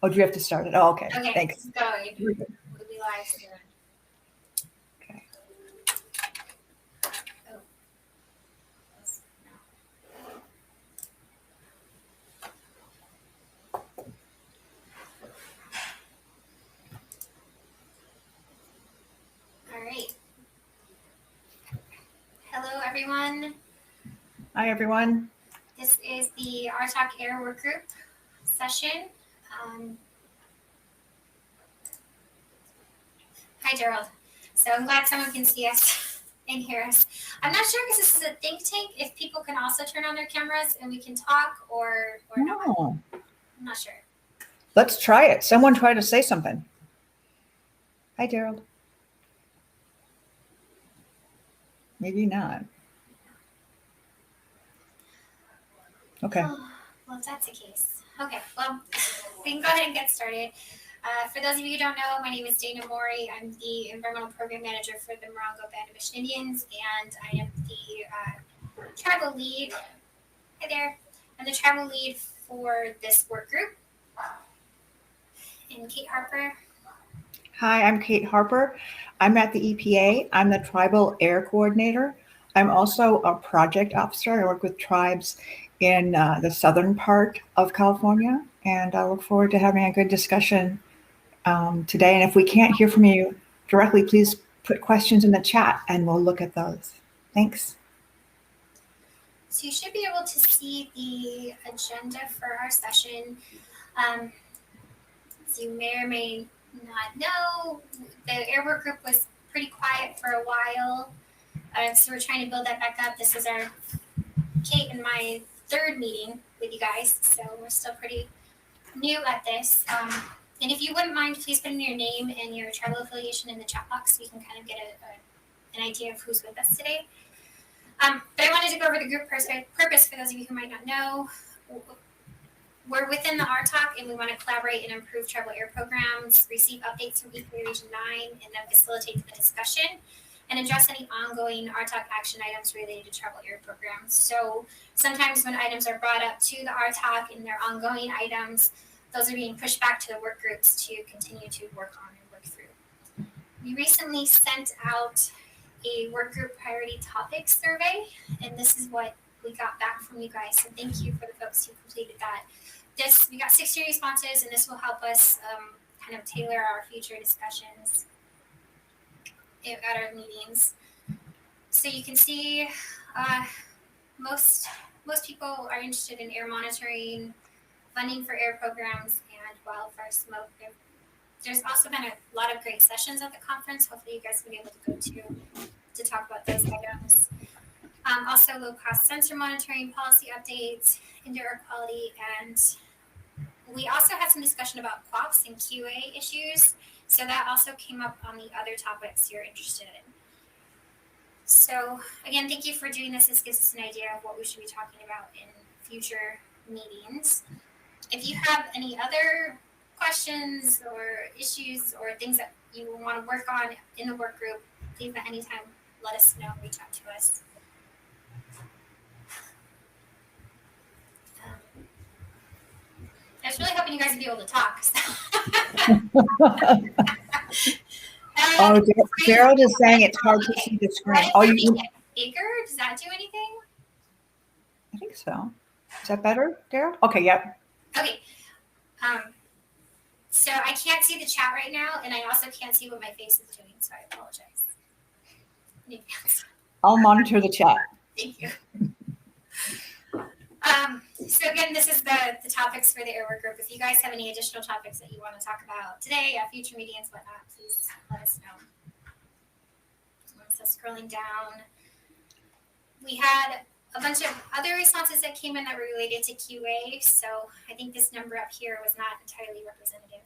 Oh, do you have to start it? Oh, okay. Okay, Thanks. it's going. We'll be live soon. Okay. Oh. All right. Hello, everyone. Hi, everyone. This is the RTOC Air Workgroup session. Hi, Gerald. So I'm glad someone can see us and hear us. I'm not sure because this is a think tank if people can also turn on their cameras and we can talk or not. I'm not sure. Let's try it. Someone try to say something. Hi, Gerald. Maybe not. Okay. Oh, well, if that's the case. Okay, well, we can go ahead and get started. For those of you who don't know, my name is Dana Morey. I'm the Environmental Program Manager for the Morongo Band of Mission Indians, and I am the tribal lead. Hi there. I'm the tribal lead for this work group. And Kate Harper. Hi, I'm Kate Harper. I'm at the EPA. I'm the Tribal Air Coordinator. I'm also a project officer. I work with tribes in the southern part of California, and I look forward to having a good discussion today. And if we can't hear from you directly, please put questions in the chat and we'll look at those. Thanks. So you should be able to see the agenda for our session. As you may or may not know, the Air Work Group was pretty quiet for a while. So we're trying to build that back up. This is our Kate and my third meeting with you guys, so we're still pretty new at this. And if you wouldn't mind, please put in your name and your tribal affiliation in the chat box so we can kind of get an idea of who's with us today. But I wanted to go over the group purpose for those of you who might not know. We're within the RTOC and we want to collaborate and improve tribal air programs, receive updates from EPA Region 9, and then facilitate the discussion and address any ongoing RTOC action items related to tribal air programs. So sometimes when items are brought up to the RTOC and they're ongoing items, those are being pushed back to the work groups to continue to work on and work through. We recently sent out a work group priority topics survey, and this is what we got back from you guys. So thank you for the folks who completed that. We got 60 responses, and this will help us kind of tailor our future discussions at our meetings. So you can see most people are interested in air monitoring, funding for air programs, and wildfire smoke. There's also been a lot of great sessions at the conference. Hopefully you guys will be able to go to talk about those items. Also low-cost sensor monitoring, policy updates, indoor air quality, and we also had some discussion about QOPs and QA issues. So that also came up on the other topics you're interested in. So again, thank you for doing this. This gives us an idea of what we should be talking about in future meetings. If you have any other questions or issues or things that you want to work on in the work group, please at any time let us know, reach out to us. I was really hoping you guys would be able to talk. Gerald is saying it's hard to see the screen. Oh, you bigger? Does that do anything? I think so. Is that better, Gerald? Okay, yep. Okay. So I can't see the chat right now, and I also can't see what my face is doing, so I apologize. I'll monitor the chat. Thank you. So again, this is the topics for the Air Work Group. If you guys have any additional topics that you want to talk about today, at future meetings, whatnot, please let us know. So scrolling down, we had a bunch of other responses that came in that were related to QA. So I think this number up here was not entirely representative.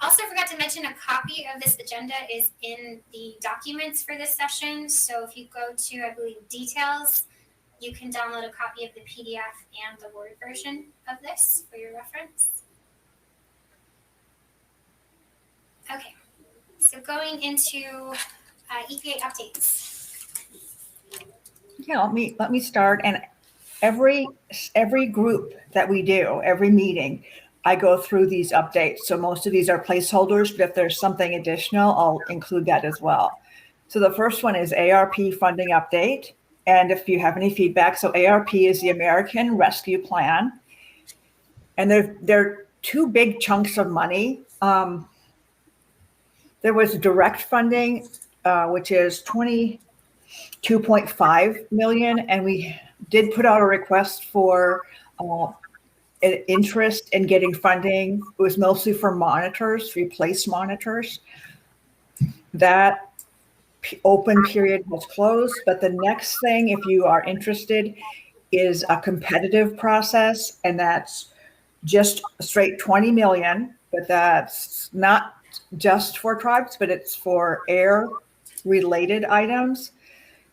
Also forgot to mention a copy of this agenda is in the documents for this session. So if you go to, I believe, details, you can download a copy of the PDF and the Word version of this for your reference. Okay, so going into EPA updates. Yeah, let me start. And every group that we do, every meeting, I go through these updates. So most of these are placeholders, but if there's something additional, I'll include that as well. So the first one is ARP funding update. And if you have any feedback, so ARP is the American Rescue Plan. And they're two big chunks of money. There was direct funding, which is 22.5 million, and we did put out a request for an interest in getting funding. It was mostly for monitors, replace monitors. That open period was closed, but the next thing, if you are interested, is a competitive process, and that's just straight 20 million, but that's not just for tribes, but it's for air related items.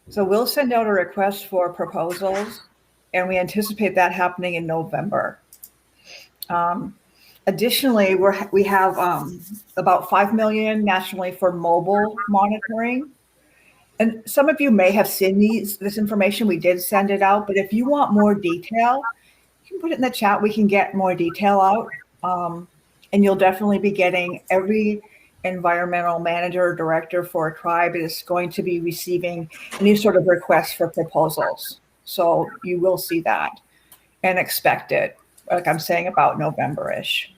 So we'll send out a request for proposals, and we anticipate that happening in November. Additionally, we have about 5 million nationally for mobile monitoring. And some of you may have seen this information. We did send it out, but if you want more detail, you can put it in the chat. We can get more detail out. And you'll definitely be getting every environmental manager or director for a tribe is going to be receiving any sort of request for proposals. So you will see that and expect it, like I'm saying, about November-ish.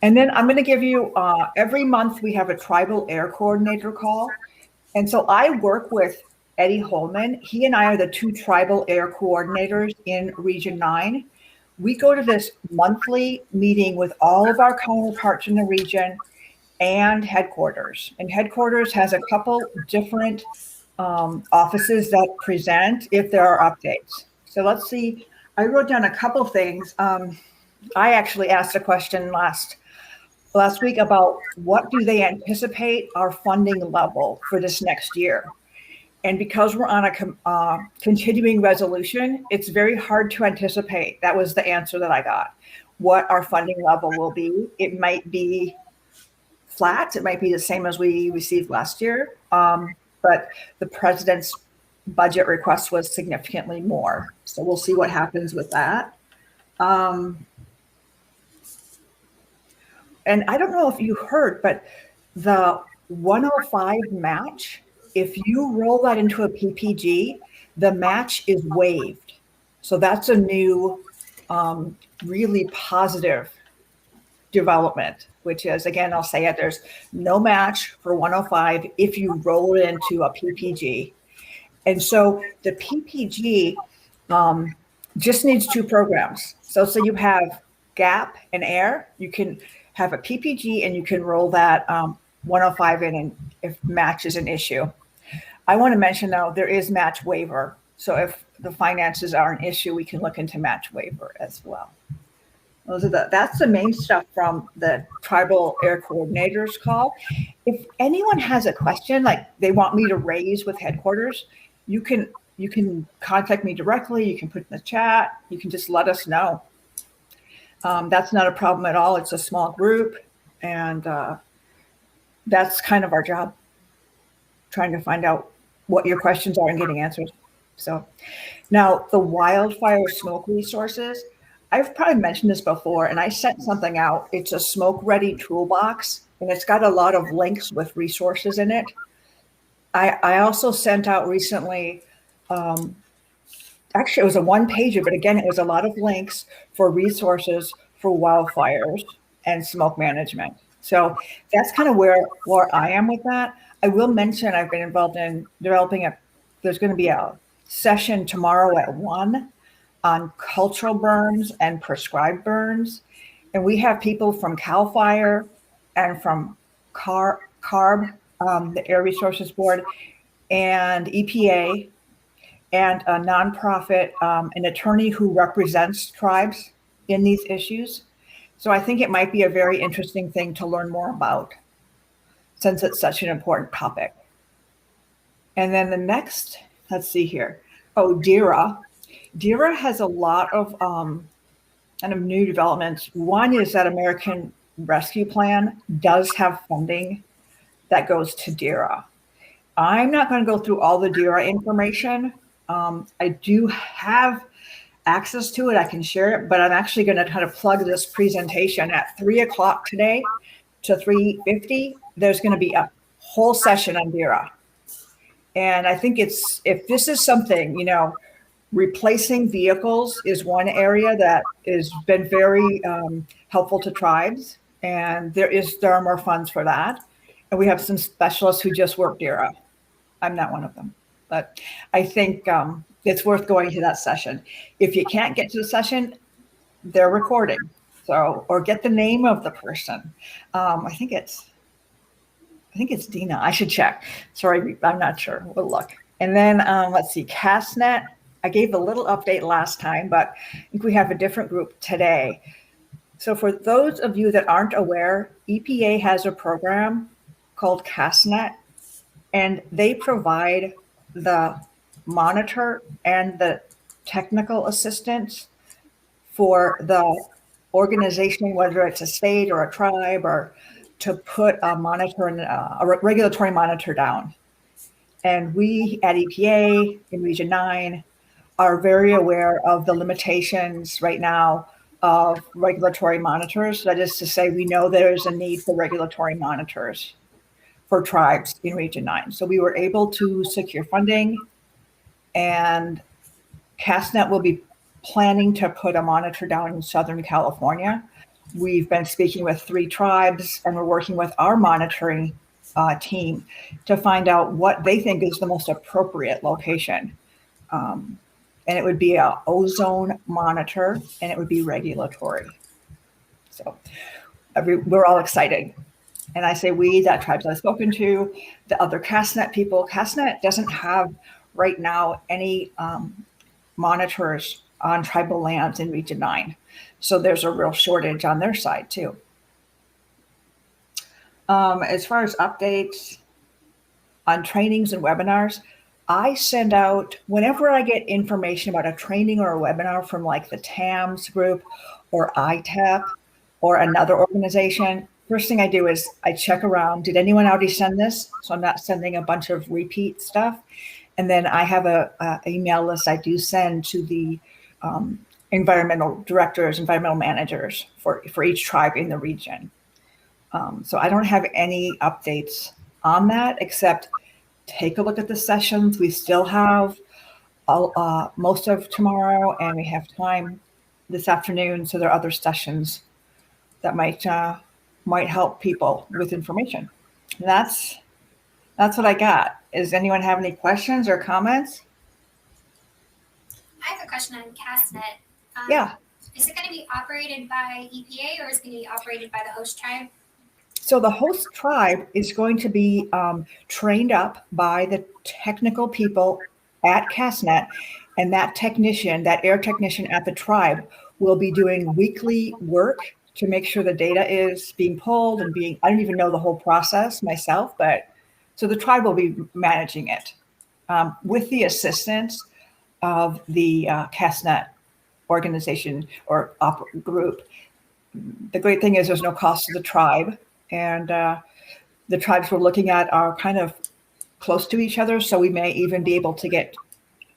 And then I'm going to give you, every month we have a tribal air coordinator call. And so I work with Eddie Holman. He and I are the two tribal air coordinators in Region 9. We go to this monthly meeting with all of our counterparts in the region and headquarters. And headquarters has a couple different offices that present if there are updates. So let's see. I wrote down a couple things. I actually asked a question last week about what do they anticipate our funding level for this next year. And because we're on a continuing resolution, it's very hard to anticipate. That was the answer that I got. What our funding level will be. It might be flat. It might be the same as we received last year. But the president's budget request was significantly more. So we'll see what happens with that. And I don't know if you heard, but the 105 match, if you roll that into a PPG, the match is waived. So that's a new, really positive development, which is, again, I'll say it, there's no match for 105 if you roll it into a PPG. And so the PPG just needs two programs. So you have GAP and AIR, you can have a PPG and you can roll that 105 in and if match is an issue. I want to mention though, there is match waiver. So if the finances are an issue, we can look into match waiver as well. That's the main stuff from the Tribal Air Coordinators call. If anyone has a question like they want me to raise with headquarters, you can contact me directly. You can put in the chat. You can just let us know. That's not a problem at all. It's a small group, and that's kind of our job, trying to find out what your questions are and getting answers. So now the wildfire smoke resources, I've probably mentioned this before, and I sent something out. It's a smoke-ready toolbox, and it's got a lot of links with resources in it. I also sent out recently, actually it was a one-pager, but again, it was a lot of links for resources for wildfires and smoke management. So that's kind of where I am with that. I will mention I've been involved in developing there's going to be a session tomorrow at 1 on cultural burns and prescribed burns. And we have people from CAL FIRE and from CARB, the Air Resources Board, and EPA, and a nonprofit, an attorney who represents tribes in these issues. So I think it might be a very interesting thing to learn more about since it's such an important topic. And then the next, let's see here. Oh, DERA. DERA has a lot of kind of new developments. One is that American Rescue Plan does have funding that goes to DERA. I'm not going to go through all the DERA information. I do have access to it. I can share it, but I'm actually going to kind of plug this presentation at 3 o'clock today to 3:50. There's going to be a whole session on DERA. And I think if this is something, replacing vehicles is one area that has been very helpful to tribes. And there are more funds for that. And we have some specialists who just work DERA. I'm not one of them, but I think it's worth going to that session. If you can't get to the session, they're recording. So, or get the name of the person. I think it's Dina. I should check. Sorry, I'm not sure. We'll look. And then let's see, CastNet. I gave a little update last time, but I think we have a different group today. So for those of you that aren't aware, EPA has a program called CastNet, and they provide the monitor and the technical assistance for the organization, whether it's a state or a tribe, or to put a monitor and a regulatory monitor down. And we at EPA in Region 9 are very aware of the limitations right now of regulatory monitors. That is to say, we know there is a need for regulatory monitors for tribes in Region 9. So we were able to secure funding, and CastNet will be planning to put a monitor down in Southern California. We've been speaking with 3 tribes, and we're working with our monitoring team to find out what they think is the most appropriate location. And it would be an ozone monitor, and it would be regulatory. So we're all excited. And I say we, that tribes I've spoken to, the other CastNet people. CastNet doesn't have right now any monitors on tribal lands in Region 9. So there's a real shortage on their side too. As far as updates on trainings and webinars, I send out, whenever I get information about a training or a webinar from like the TAMS group or ITEP or another organization, first thing I do is I check around, did anyone already send this? So I'm not sending a bunch of repeat stuff. And then I have a email list I do send to the environmental directors, environmental managers for each tribe in the region. So I don't have any updates on that, except take a look at the sessions. We still have most of tomorrow, and we have time this afternoon. So there are other sessions that might help people with information. And that's what I got. Does anyone have any questions or comments? I have a question on CastNet. Yeah. Is it going to be operated by EPA, or is it going to be operated by the host tribe? So the host tribe is going to be trained up by the technical people at CastNet, and that technician, that air technician at the tribe, will be doing weekly work to make sure the data is being pulled and I don't even know the whole process myself, but so the tribe will be managing it with the assistance of the CastNet organization or group. The great thing is there's no cost to the tribe. And the tribes we're looking at are kind of close to each other, so we may even be able to get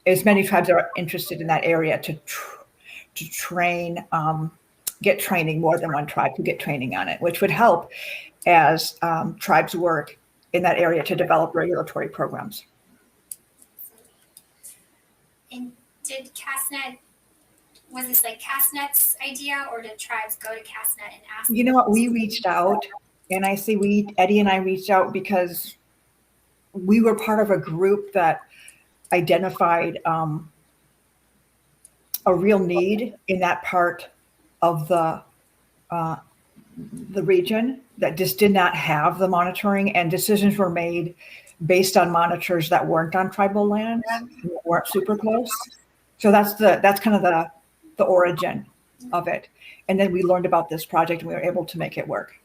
as many tribes that are interested in that area to train, get training. More than one tribe to get training on it, which would help as tribes work in that area to develop regulatory programs. And was this like CastNet's idea, or did tribes go to CastNet and ask? You know what, we reached out. And I say Eddie and I reached out because we were part of a group that identified a real need in that part of the region that just did not have the monitoring, and decisions were made based on monitors that weren't on tribal lands, weren't super close. So that's kind of the origin of it. And then we learned about this project and we were able to make it work.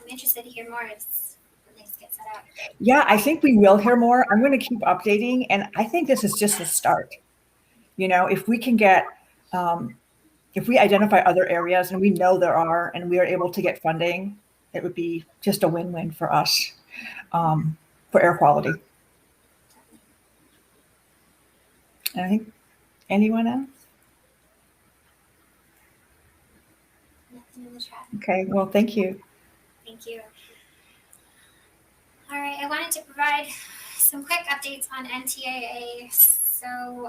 I'm interested to hear more as things get set up. Yeah, I think we will hear more. I'm going to keep updating, and I think this is just a start. If we can get, if we identify other areas, and we know there are, and we are able to get funding, it would be just a win-win for us. for air quality. And I think anyone else? Nothing in the chat. Okay, well, thank you. Thank you. All right, I wanted to provide some quick updates on NTAA. So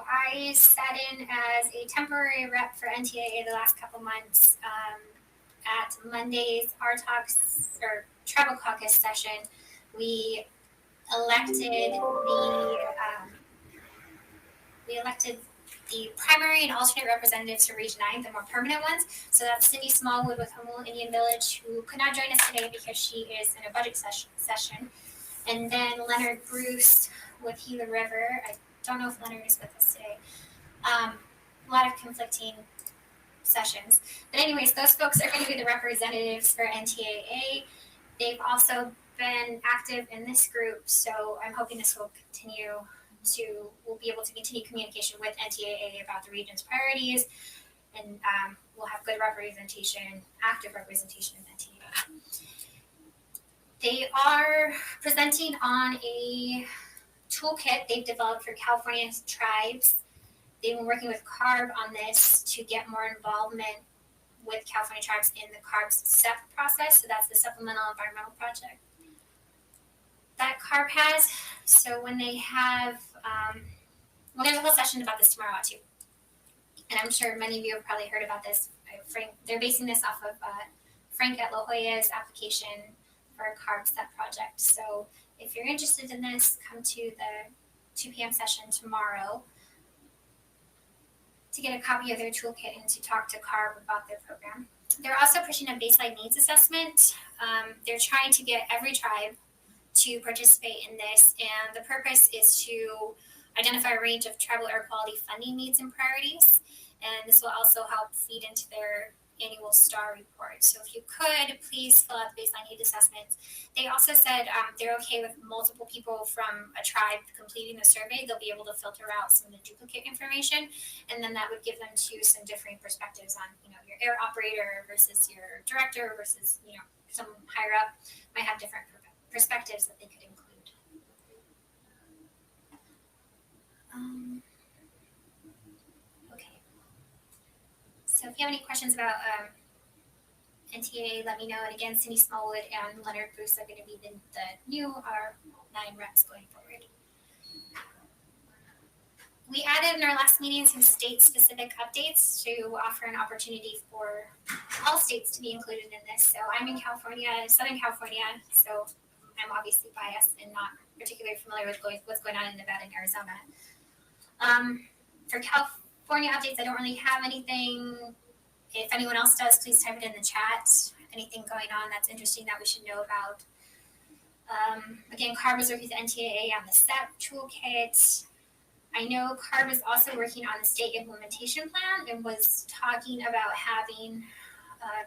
I sat in as a temporary rep for NTAA the last couple months. At Monday's RTOC or Tribal Caucus session, we elected the primary and alternate representatives for Region 9, the more permanent ones. So that's Cindy Smallwood with Humboldt Indian Village, who could not join us today because she is in a budget session. And then Leonard Bruce with Gila River. I don't know if Leonard is with us today. A lot of conflicting sessions. But anyways, those folks are going to be the representatives for NTAA. They've also been active in this group, so I'm hoping this will continue we'll be able to continue communication with NTAA about the region's priorities, and we'll have good representation, active representation of NTAA. They are presenting on a toolkit they've developed for California tribes. They've been working with CARB on this to get more involvement with California tribes in the CARB's SEP process. So that's the Supplemental Environmental Project that CARB has. So when they have, there's a whole session about this tomorrow too. And I'm sure many of you have probably heard about this. They're basing this off of Frank at La Jolla's application for a CARB SEP project. So if you're interested in this, come to the 2 p.m. session tomorrow to get a copy of their toolkit and to talk to CARB about their program. They're also pushing a baseline needs assessment. They're trying to get every tribe to participate in this, and the purpose is to identify a range of tribal air quality funding needs and priorities, and this will also help feed into their annual STAR report. So if you could, please fill out the baseline need assessments. They also said they're okay with multiple people from a tribe completing the survey. They'll be able to filter out some of the duplicate information, and then that would give them some differing perspectives on, your air operator versus your director versus, someone higher up might have different perspectives that they could include. Okay. So if you have any questions about NTA, let me know. And again, Cindy Smallwood and Leonard Bruce are going to be the new R9 reps going forward. We added in our last meeting some state-specific updates to offer an opportunity for all states to be included in this. So I'm in California, Southern California, so I'm obviously biased and not particularly familiar with what's going on in Nevada and Arizona. For California updates, I don't really have anything. If anyone else does, please type it in the chat. Anything going on that's interesting that we should know about. Again, CARB is working with NTAA on the SEP toolkit. I know CARB is also working on the state implementation plan and was talking about having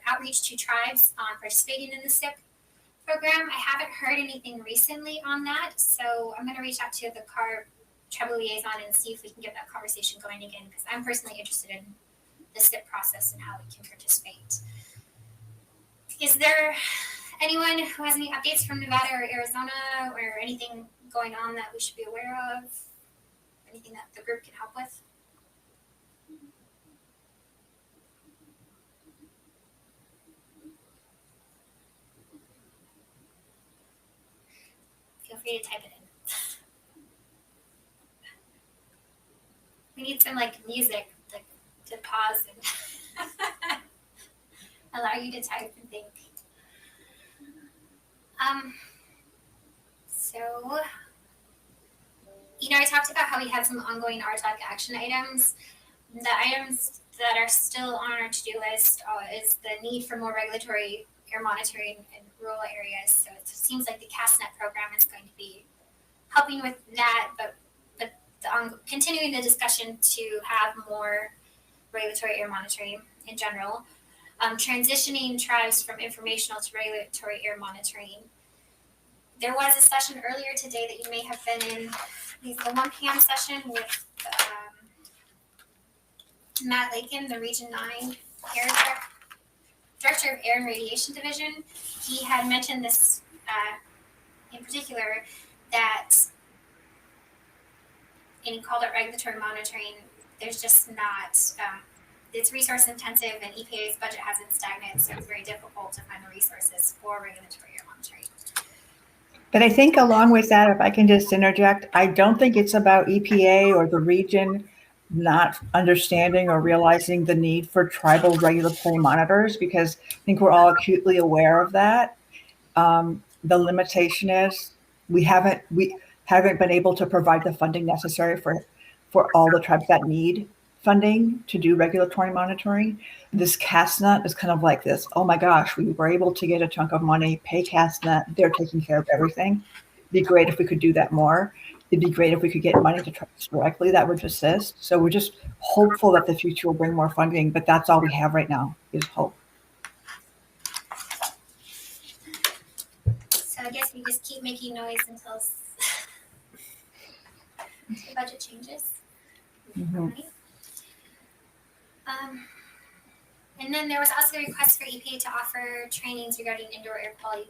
outreach to tribes on participating in the SIP program. I haven't heard anything recently on that, so I'm going to reach out to the CARB tribal liaison and see if we can get that conversation going again, because I'm personally interested in the SIP process and how we can participate. Is there anyone who has any updates from Nevada or Arizona or anything going on that we should be aware of? Anything that the group can help with? Feel free to type it in. We need some music to pause and allow you to type and think. So, I talked about how we had some ongoing RTOC action items. The items that are still on our to-do list is the need for more regulatory air monitoring in rural areas. So it seems like the CASNet program is going to be helping with that, but continuing the discussion to have more regulatory air monitoring in general. Transitioning tribes from informational to regulatory air monitoring. There was a session earlier today that you may have been in, the 1 p.m. session with Matt Lakin, the Region 9 Director of Air and Radiation Division. He had mentioned this in particular, that, and you called it regulatory monitoring, there's just not, it's resource intensive, and EPA's budget has been stagnant, so it's very difficult to find the resources for regulatory air monitoring. But I think along with that, if I can just interject, I don't think it's about EPA or the region not understanding or realizing the need for tribal regulatory monitors, because I think we're all acutely aware of that. The limitation is we haven't been able to provide the funding necessary for all the tribes that need funding to do regulatory monitoring. This CASNet is kind of like this. Oh my gosh, we were able to get a chunk of money, pay CASNet. They're taking care of everything. It'd be great if we could do that more. It'd be great if we could get money to tribes directly that would assist. So we're just hopeful that the future will bring more funding, but that's all we have right now is hope. So I guess we just keep making noise until the budget changes. Mm-hmm. Right? And then there was also a request for EPA to offer trainings regarding indoor air quality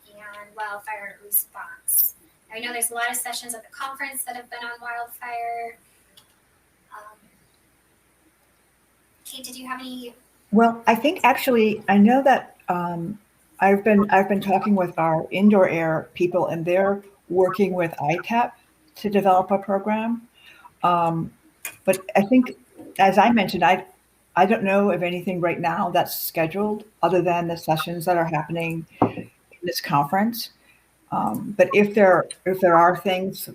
and wildfire response. I know there's a lot of sessions at the conference that have been on wildfire. Kate, did you have any? Well, I think actually, I know that I've been talking with our indoor air people, and they're working with ITEP to develop a program. But I think, as I mentioned, I don't know of anything right now that's scheduled other than the sessions that are happening in this conference. But if there are things,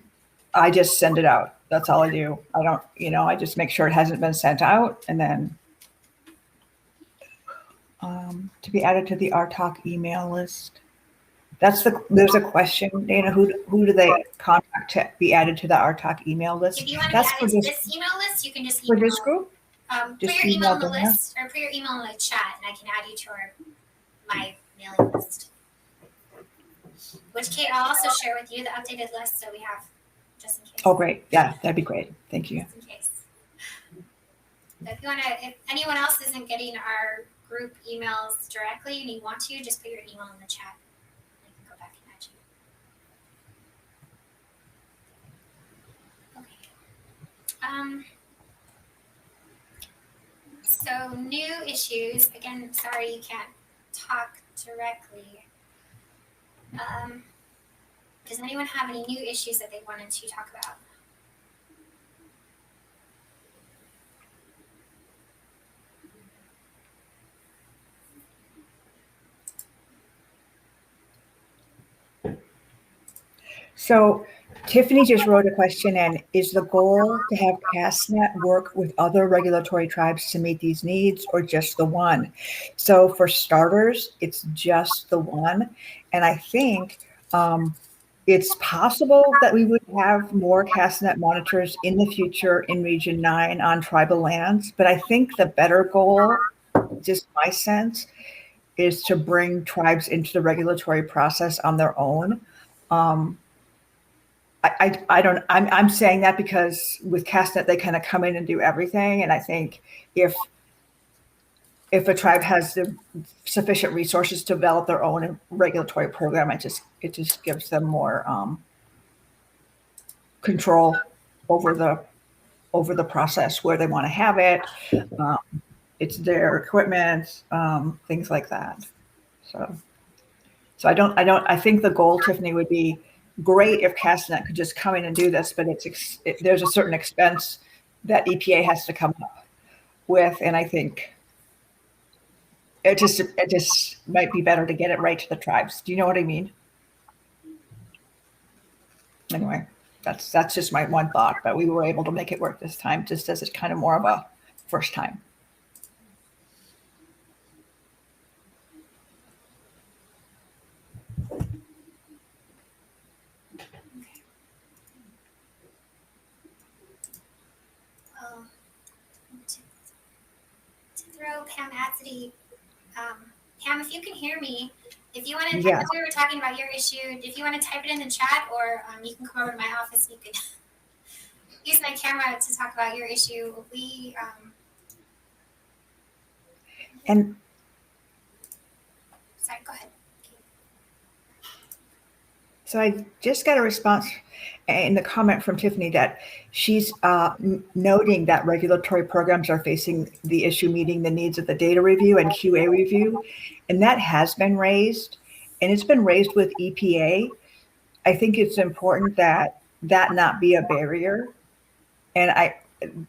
I just send it out. That's all I do. I don't, I just make sure it hasn't been sent out, and then to be added to the RTOC email list. There's a question, Dana, who do they contact to be added to the RTOC email list? If you want to That's be added to this email list, you can just for email. this group? Put Just your email email in the Dana? list, or put your email in the chat, and I can add you to my mailing list. Which, Kate, I'll also share with you the updated list, so we have just in case. Oh, great. Yeah, that'd be great. Thank you. Just in case. So if anyone else isn't getting our group emails directly and you want to, just put your email in the chat. I can go back and add you. Okay. So new issues. Again, sorry you can't talk directly. Does anyone have any new issues that they wanted to talk about? So Tiffany just wrote a question in. Is the goal to have CASNet work with other regulatory tribes to meet these needs, or just the one? So for starters, it's just the one. And I think it's possible that we would have more CASNet monitors in the future in Region 9 on tribal lands. But I think the better goal, just my sense, is to bring tribes into the regulatory process on their own. I'm saying that because with CASNet, they kind of come in and do everything. And I think if a tribe has the sufficient resources to develop their own regulatory program, it just gives them more control over the process where they want to have it. It's their equipment, things like that. So I think the goal, Tiffany, would be great if CASNet could just come in and do this, but there's a certain expense that EPA has to come up with, and I think it just might be better to get it right to the tribes. Do you know what I mean? Anyway, that's just my one thought, but we were able to make it work this time, just as it's kind of more of a first time. Throw Pam Adsity. Pam, if you can hear me, if you want to, Yeah. we were talking about your issue. If you want to type it in the chat, or you can come over to my office and you can use my camera to talk about your issue. And sorry, go ahead. So I just got a response in the comment from Tiffany that she's noting that regulatory programs are facing the issue meeting the needs of the data review and QA review. And that has been raised, and it's been raised with EPA. I think it's important that that not be a barrier. And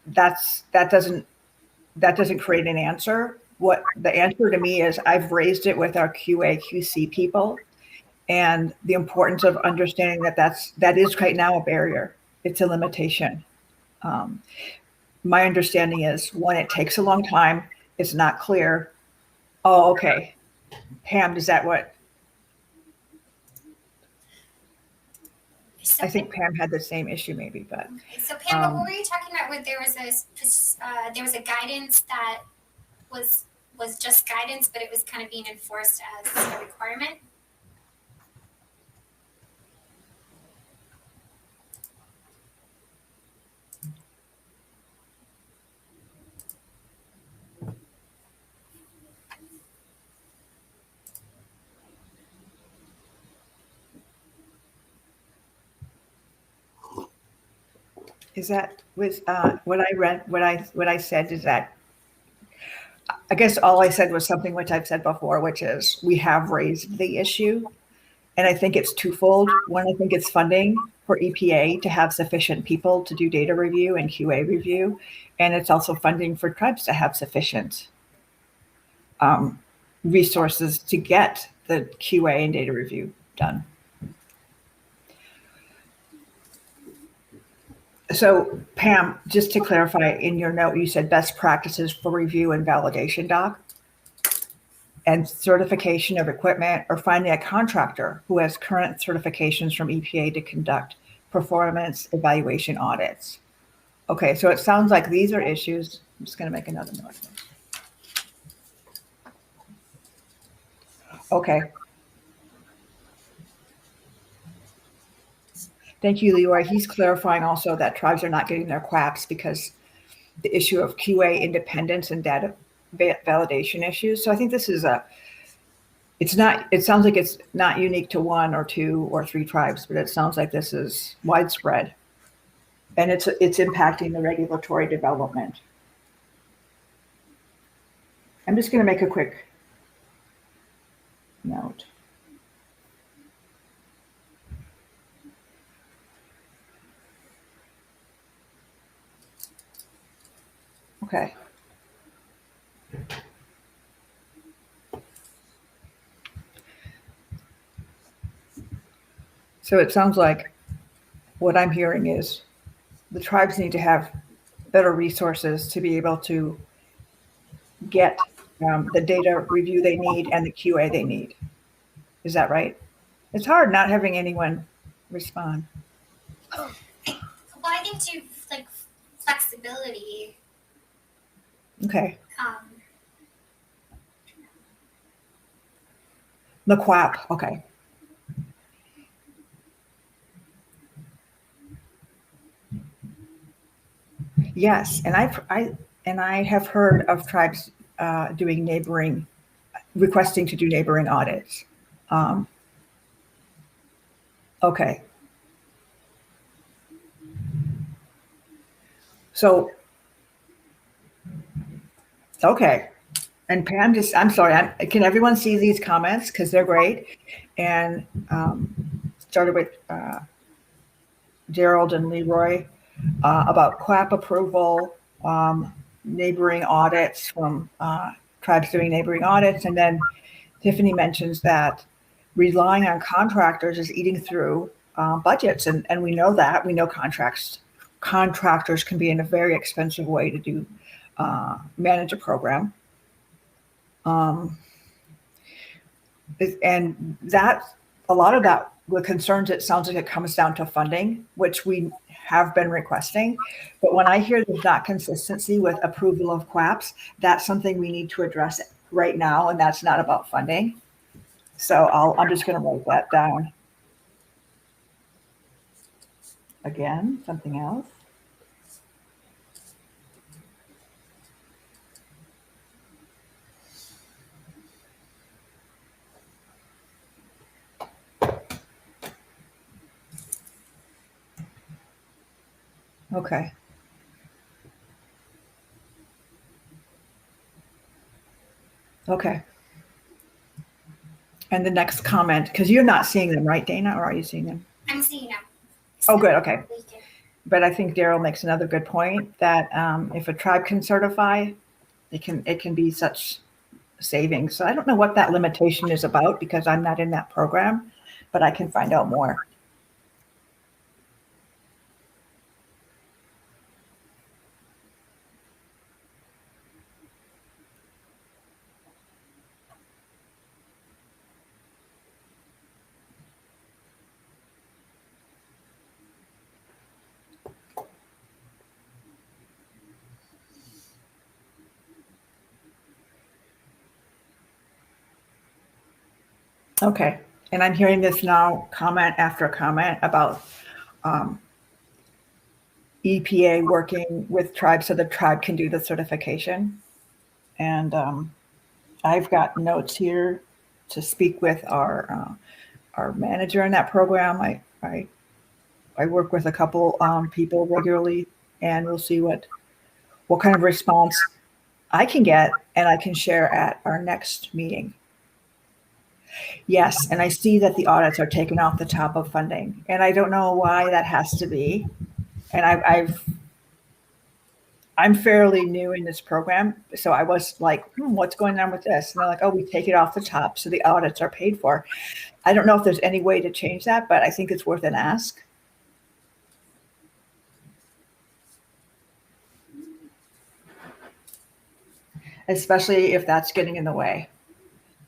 that doesn't create an answer. What the answer to me is, I've raised it with our QA QC people, and the importance of understanding that is right now a barrier. It's a limitation. Um, my understanding is when it takes a long time, it's not clear. Oh, okay. Pam, is that what? So I think Pam had the same issue maybe, but. So Pam, but what were you talking about? Where there was a guidance that was just guidance, but it was kind of being enforced as a requirement. Is that was what I read? What I said is that I guess all I said was something which I've said before, which is we have raised the issue, and I think it's twofold. One, I think it's funding for EPA to have sufficient people to do data review and QA review, and it's also funding for tribes to have sufficient resources to get the QA and data review done. So Pam, just to clarify, in your note, you said best practices for review and validation, Doc, and certification of equipment, or finding a contractor who has current certifications from EPA to conduct performance evaluation audits. Okay, so it sounds like these are issues. I'm just going to make another note. Okay. Thank you, Leroy. He's clarifying also that tribes are not getting their QAPs because the issue of QA independence and data validation issues. So I think this is it sounds like it's not unique to one or two or three tribes, but it sounds like this is widespread, and it's impacting the regulatory development. I'm just going to make a quick note. Okay. So it sounds like what I'm hearing is the tribes need to have better resources to be able to get the data review they need and the QA they need. Is that right? It's hard not having anyone respond. Well, I think too, like flexibility. Okay. The QAP. Okay. Yes, and I have heard of tribes requesting to do neighboring audits. Okay. So, okay. And Pam, I'm sorry, can everyone see these comments? Because they're great. And started with Gerald and Leroy about QAP approval, neighboring audits from tribes doing neighboring audits. And then Tiffany mentions that relying on contractors is eating through budgets. And we know that. We know contractors can be in a very expensive way to do manage a program. And that a lot of that, the concerns, it sounds like it comes down to funding, which we have been requesting. But when I hear there's not consistency with approval of QAPs, that's something we need to address right now, and that's not about funding. So I'm just going to write that down. Again, something else. Okay. Okay. And the next comment, because you're not seeing them, right, Dana, or are you seeing them? I'm seeing them. Oh, good. Okay. We can- But I think Daryl makes another good point that if a tribe can certify, it can be such savings. So I don't know what that limitation is about because I'm not in that program, but I can find out more. Okay. And I'm hearing this now, comment after comment about um, EPA working with tribes so the tribe can do the certification. And I've got notes here to speak with our manager in that program. I work with a couple people regularly, and we'll see what kind of response I can get, and I can share at our next meeting. Yes, and I see that the audits are taken off the top of funding, and I don't know why that has to be. And I'm fairly new in this program, so I was like, what's going on with this? And they're like, oh, we take it off the top, so the audits are paid for. I don't know if there's any way to change that, but I think it's worth an ask. Especially if that's getting in the way.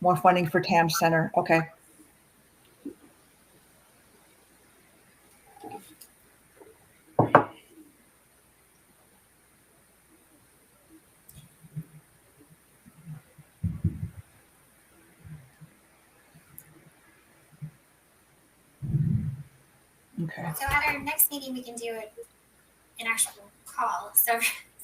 More funding for TAM Center. Okay. Okay. So at our next meeting, we can do an actual call. So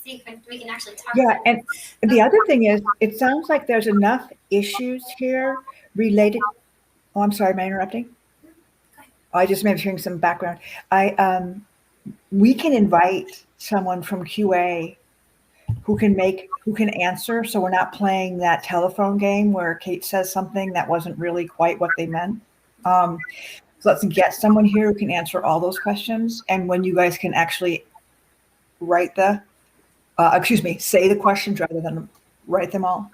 we can actually talk. Yeah, and the other thing is, it sounds like there's enough issues here related. Oh, I'm sorry, am I interrupting? I just maybe hearing some background. We can invite someone from QA who can answer, so we're not playing that telephone game where Kate says something that wasn't really quite what they meant. So let's get someone here who can answer all those questions, and when you guys can actually write say the questions rather than write them all.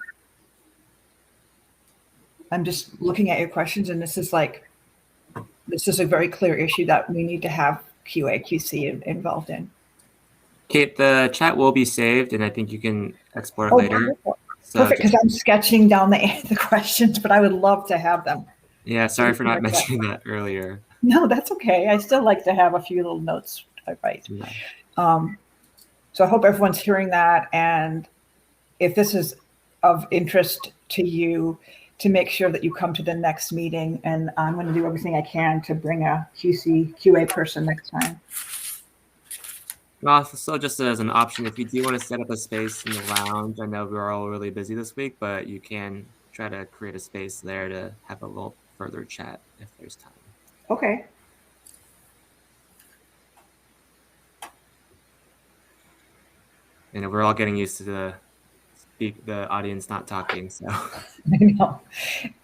I'm just looking at your questions, and this is a very clear issue that we need to have QA/QC involved in. Kate, the chat will be saved, and I think you can export it later. Wonderful. So Perfect, because I'm sketching down the questions, but I would love to have them. Yeah, sorry for not mentioning that earlier. No, that's okay. I still like to have a few little notes I write. Yeah. So I hope everyone's hearing that, and if this is of interest to you, to make sure that you come to the next meeting, and I'm going to do everything I can to bring a QA person next time. Well, so just as an option, if you do want to set up a space in the lounge, I know we're all really busy this week, but you can try to create a space there to have a little further chat if there's time. Okay. And we're all getting used to the audience not talking, so. I know,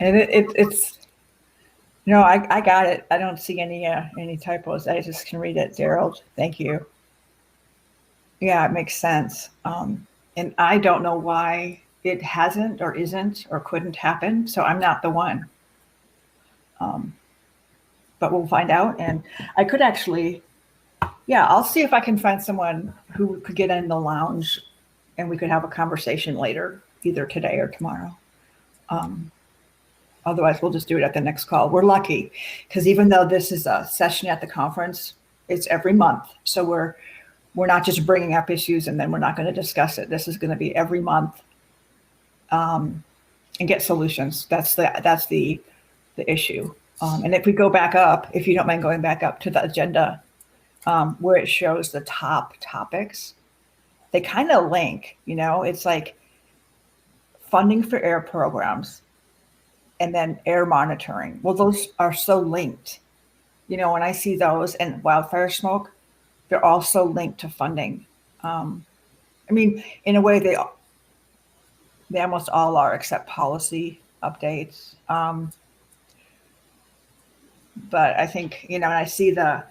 and it's I got it. I don't see any typos. I just can read it. Daryl, thank you. Yeah, it makes sense. And I don't know why it hasn't or isn't or couldn't happen. So I'm not the one. But we'll find out. And I could actually, I'll see if I can find someone who could get in the lounge and we could have a conversation later, either today or tomorrow. Otherwise, we'll just do it at the next call. We're lucky because even though this is a session at the conference, it's every month. So we're not just bringing up issues and then we're not going to discuss it. This is going to be every month and get solutions. That's the issue. And if we go back up, if you don't mind going back up to the agenda where it shows the top topics, they kind of link, it's like funding for air programs and then air monitoring. Well, those are so linked. When I see those and wildfire smoke, they're also linked to funding. I mean, in a way, they almost all are, except policy updates. But I think, and I see the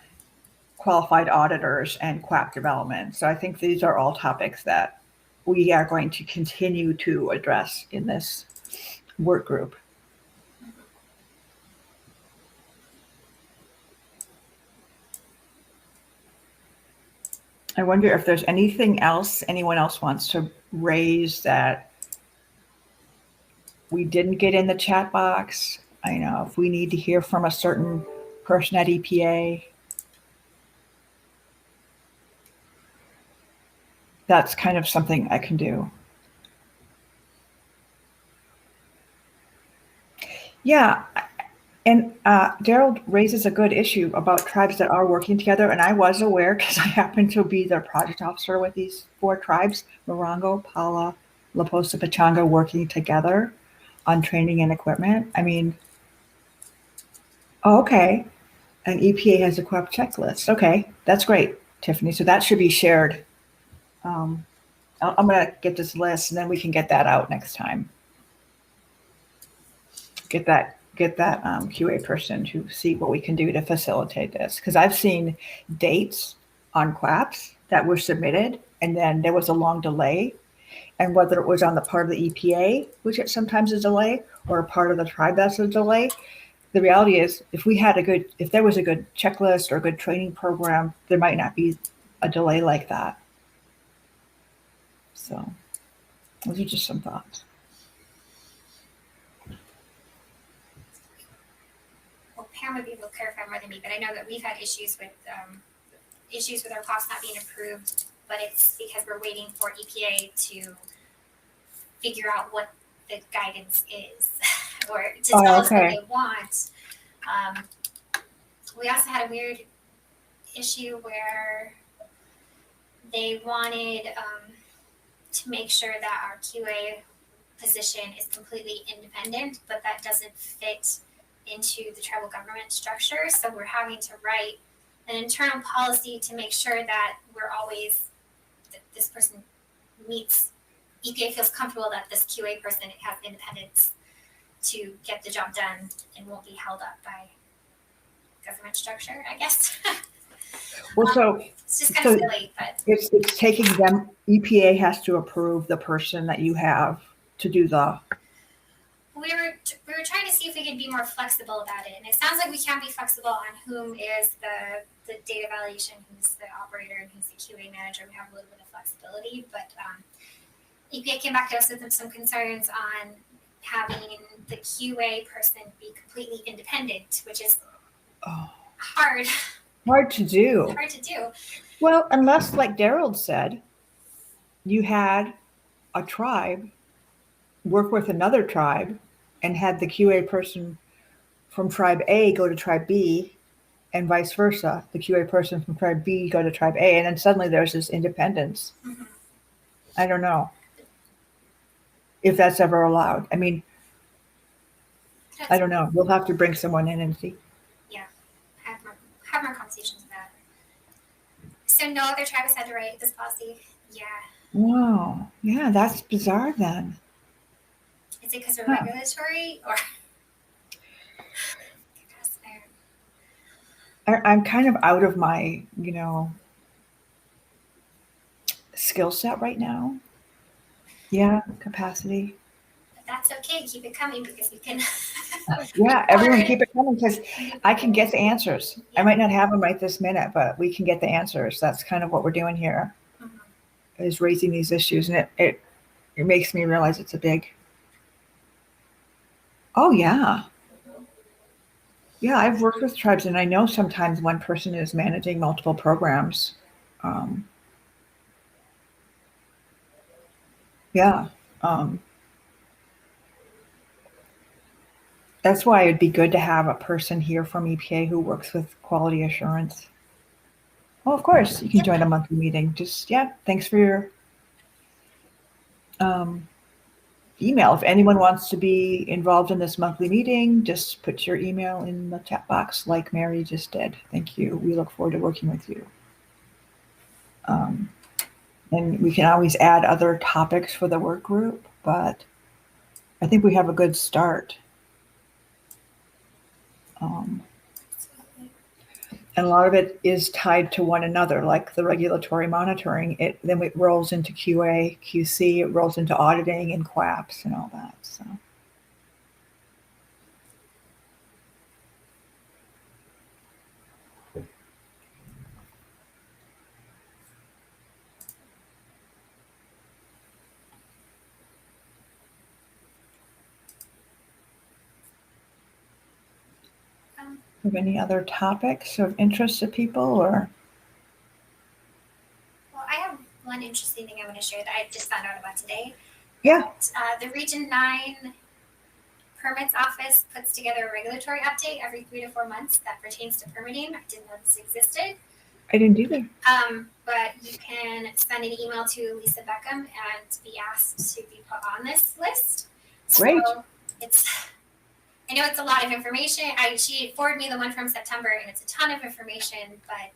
qualified auditors and QAP development. So I think these are all topics that we are going to continue to address in this work group. I wonder if there's anything else anyone else wants to raise that we didn't get in the chat box. I know if we need to hear from a certain person at EPA, that's kind of something I can do. Yeah, and Daryl raises a good issue about tribes that are working together, and I was aware because I happen to be the project officer with these 4 tribes, Morongo, Pala, La Posa, Pachanga, working together on training and equipment. I mean, okay, and EPA has a QAP checklist. Okay, that's great, Tiffany. So that should be shared. I'm going to get this list, and then we can get that out next time. Get that QA person to see what we can do to facilitate this. Because I've seen dates on QAPs that were submitted, and then there was a long delay. And whether it was on the part of the EPA, which it sometimes is a delay, or a part of the tribe that's a delay, the reality is if there was a good checklist or a good training program, there might not be a delay like that. So those are just some thoughts. Pam would be able to clarify more than me, but I know that we've had issues with our costs not being approved, but it's because we're waiting for EPA to figure out what the guidance is or to tell us what they want. We also had a weird issue where they wanted to make sure that our QA position is completely independent, but that doesn't fit into the tribal government structure. So we're having to write an internal policy to make sure that that this person meets, EPA feels comfortable that this QA person has independence to get the job done and won't be held up by government structure, I guess. Well, so it's just kind of silly, but it's taking them. EPA has to approve the person that you have to do the. We were trying to see if we could be more flexible about it, and it sounds like we can be flexible on whom is the data validation, who's the operator, and who's the QA manager. We have a little bit of flexibility, but EPA came back to us with some concerns on having the QA person be completely independent, which is hard to do. Well, unless, like Daryl said, you had a tribe work with another tribe and had the QA person from tribe A go to tribe B and vice versa, the QA person from tribe B go to tribe A, and then suddenly there's this independence. Mm-hmm. I don't know if that's ever allowed. I mean, I don't know. We'll have to bring someone in and see. Yeah, have more conversations about it. So no other tribe has had to write this policy? Yeah. Wow. Yeah, that's bizarre then. Is it because we're regulatory or? I'm kind of out of my, skill set right now. Yeah, capacity. But that's okay. Keep it coming because we can. Yeah, everyone keep it coming because I can get the answers. Yeah. I might not have them right this minute, but we can get the answers. That's kind of what we're doing here, is raising these issues, and it makes me realize it's a big. Oh yeah. Yeah, I've worked with tribes, and I know sometimes one person is managing multiple programs. That's why it'd be good to have a person here from EPA who works with quality assurance. Well, of course, you can join a monthly meeting. Just, thanks for your email. If anyone wants to be involved in this monthly meeting, just put your email in the chat box like Mary just did. Thank you. We look forward to working with you. And we can always add other topics for the work group, but I think we have a good start. And a lot of it is tied to one another, like the regulatory monitoring. Then it rolls into QA, QC, it rolls into auditing and QAPs and all that. So. Have any other topics of interest to people, or? Well, I have one interesting thing I want to share that I just found out about today. Yeah. The Region 9 Permits Office puts together a regulatory update every 3 to 4 months that pertains to permitting. I didn't know this existed. I didn't either. But you can send an email to Lisa Beckham and be asked to be put on this list. Great. So I know it's a lot of information. She forwarded me the one from September, and it's a ton of information, but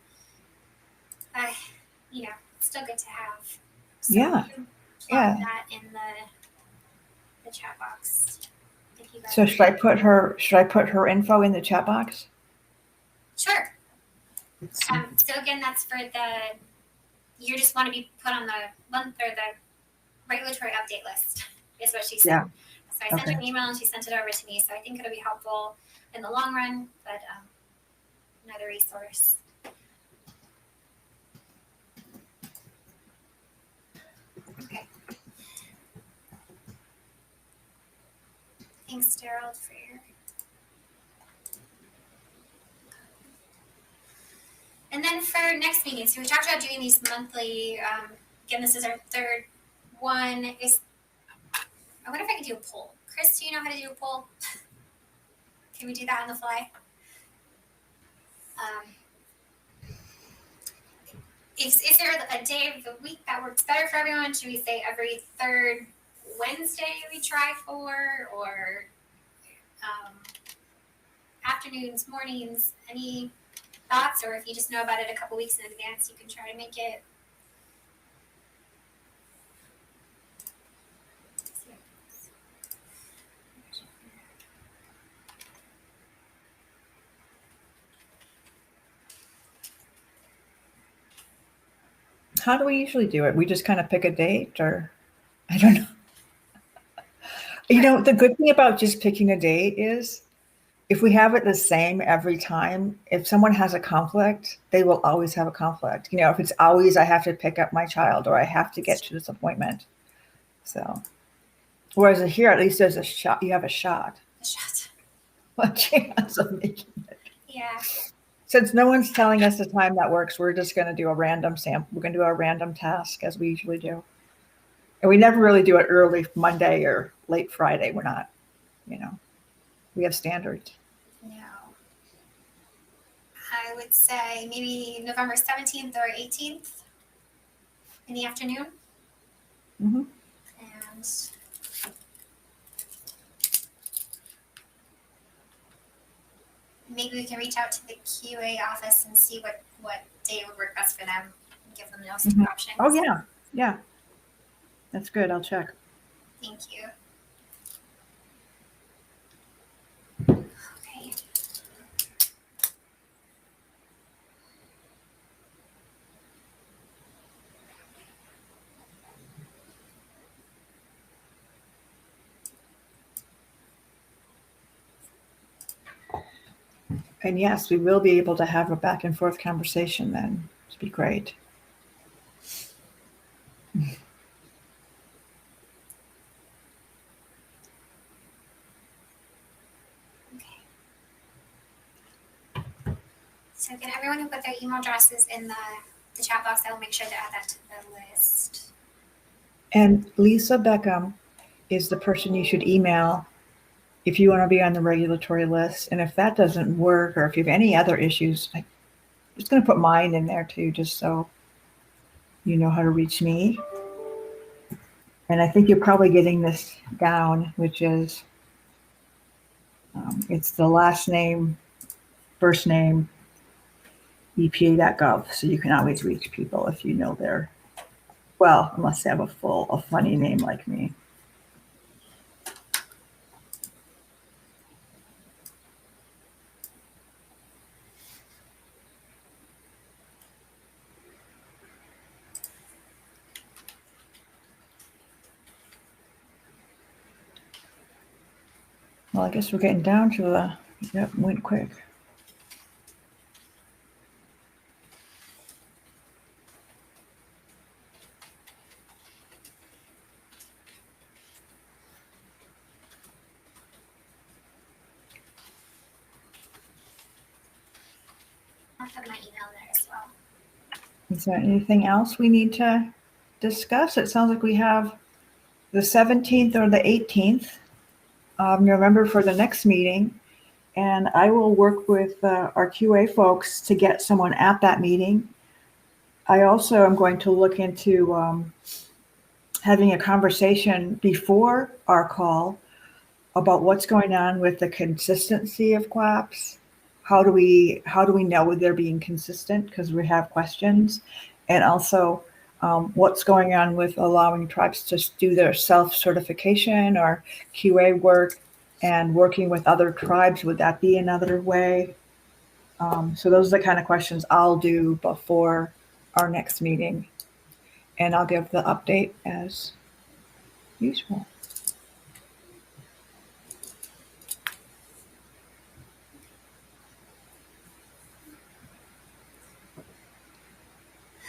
it's still good to have. So Yeah. you can Yeah. plug that in the chat box. If you guys So should I put her info in the chat box? Sure. So again, that's for you just want to be put on the month or the regulatory update list, is what she said. Yeah. So I sent her an email and she sent it over to me. So I think it'll be helpful in the long run, but another resource. Okay. Thanks, Gerald, for your. And then for next meeting, so we talked about doing these monthly. Again, this is our third one. I wonder if I could do a poll. Chris, do you know how to do a poll? Can we do that on the fly? Is there a day of the week that works better for everyone? Should we say every third Wednesday we try for, or afternoons, mornings? Any thoughts? Or if you just know about it a couple weeks in advance, you can try to make it. How do we usually do it? We just kind of pick a date, or I don't know. The good thing about just picking a date is if we have it the same every time, if someone has a conflict, they will always have a conflict. If it's always I have to pick up my child or I have to get to this appointment. So, whereas here, at least there's a shot. You have a shot. A chance of making it. Yeah. Since no one's telling us the time that works, we're just going to do a random sample. We're going to do a random task as we usually do. And we never really do it early Monday or late Friday. We're not, we have standards. No. I would say maybe November 17th or 18th in the afternoon. Mm-hmm. And maybe we can reach out to the QA office and see what day would work best for them and give them those options. Oh, yeah. Yeah. That's good. I'll check. Thank you. Okay. And yes, we will be able to have a back and forth conversation then. It'd be great. So can everyone who put their email addresses in the chat box, I will make sure to add that to the list. And Lisa Beckham is the person you should email if you want to be on the regulatory list. And if that doesn't work, or if you have any other issues, I'm just going to put mine in there too, just so you know how to reach me. And I think you're probably getting this down, which is, it's the last name, first name, EPA.gov, so you can always reach people if you know their, well, unless they have a funny name like me. Well, I guess we're getting down to the, yep, went quick. I'll put my email there as well. Is there anything else we need to discuss? It sounds like we have the 17th or the 18th of November for the next meeting. And I will work with our QA folks to get someone at that meeting. I also am going to look into having a conversation before our call about what's going on with the consistency of CLAPs. How do we know they're being consistent? Because we have questions. And also what's going on with allowing tribes to do their self-certification or QA work and working with other tribes. Would that be another way? So those are the kind of questions I'll do before our next meeting. And I'll give the update as usual.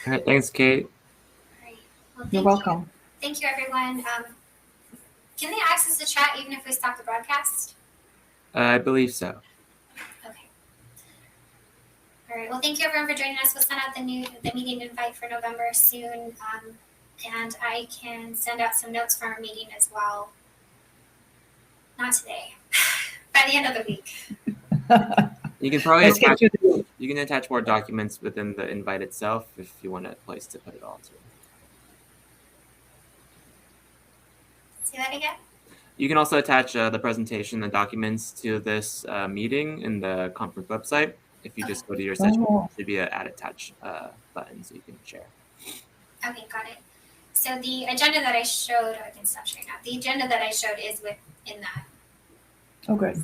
All right, thanks, Kate. All right. Well, You're welcome. Thank you, everyone. Can they access the chat even if we stop the broadcast? I believe so. Okay. All right. Well, thank you, everyone, for joining us. We'll send out the meeting invite for November soon, and I can send out some notes for our meeting as well. Not today. By the end of the week. You can probably Let's get you can attach more documents within the invite itself if you want a place to put it all to. Say that again? You can also attach the presentation and documents to this meeting in the conference website. If you just go to your session, there should be an add attach button so you can share. Okay, got it. So the agenda that I showed, I can stop sharing now. The agenda that I showed is within that. Oh, good.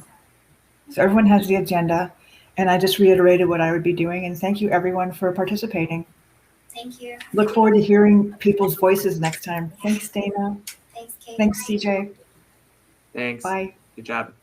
So everyone has the agenda, and I just reiterated what I would be doing. And thank you, everyone, for participating. Thank you. Look forward to hearing people's voices next time. Thanks, Dana. Thanks, Kate. Thanks, CJ. Thanks. Bye. Good job.